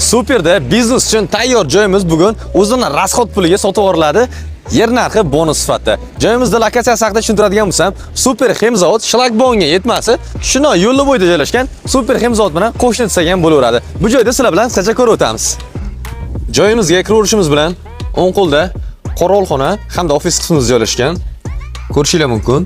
Superda biznes uchun tayyor joyimiz bugun o'zini rasxod puliga sotib yuboriladi. Yer narxi bonus sifatida. Joyimizda lokatsiyasi haqida tushuntiradigan bo'lsam, Super Ximzavod Shlagbonga yetmasi, shuni yo'l bo'yida joylashgan Super Ximzavod bilan qo'shni desak ham bo'laveradi. Bu joyda sizlar bilan qisqacha ko'rib o'tamiz. Joyimizga kiraverishimiz bilan o'ng qo'lda qorovulxona hamda ofis qismimiz joylashgan. Ko'rishingiz mumkin.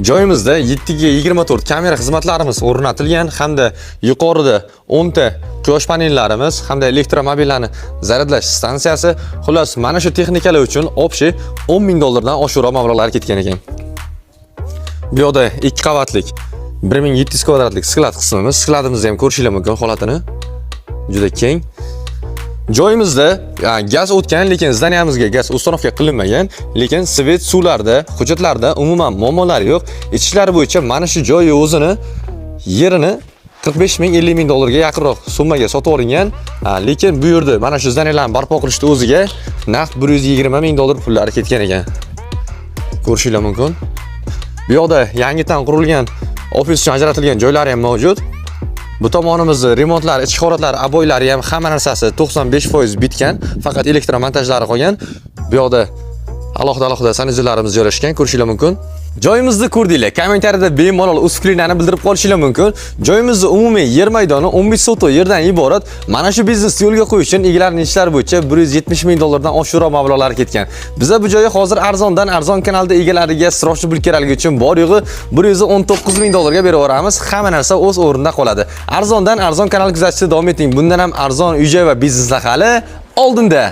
Joyimizda 7 ga 24 kamera xizmatlarimiz o'rnatilgan hamda yuqorida 10 ta quyosh panellarimiz hamda elektromobillarni zaryadlash stansiyasi, xullas mana shu texnikalar uchun obshi $10,000 dan oshiqroq mablag'lar ketgan ekan. Bu yerda 2 qavatlik 1700 kvadratlik sklad qismimiz, skladimizni ham ko'rishingiz mumkin holatini. Juda keng. Joyimizda gaz o'tgan, lekin zdaniyamizga gaz uстановка qilinmagan, lekin svet suvlarda, hujjatlarda umuman muammolar yo'q. Ichishlar bo'yicha mana shu joy o'zini yerini 45 ming $50,000 ga yaqinroq summaga sotib olingan. Lekin bu yerda mana shu zdaniyalarni barpo qilishda o'ziga naqd $120,000 pullari ketgan ekan. Ko'rishingiz mumkin. Bu yoqda yangidan qurilgan ofis uchun ajratilgan joylari ham mavjud. Bu tomonimizda remontlar, ichki holatlari, aboylari ham hamma narsasi 95% bitgan, faqat elektromontajlari qolgan. Bu yoqda alohida sanitizorlarimiz joylashgan, ko'rishingiz mumkin. Joyimizni ko'rdinglar. Kommentariyada bemalol o'z fikrlaringizni bildirib qolishingiz mumkin. Joyimizning umumiy yer maydoni 15 soto yerdan iborat. Mana shu biznesni yo'lga qo'yish uchun egalarining ishlari bo'yicha $170,000 dan oshiqroq mablag'lar ketgan. Biza bu joyni hozir arzon kanalda egalariga srochni pul keraligi uchun bor yo'g'i $119,000 ga berib yuboramiz. Hamma narsa o'z o'rnida qoladi. Arzon kanal kuzatishda davom eting. Bundan ham arzon uy-joy va bizneslar hali oldinda.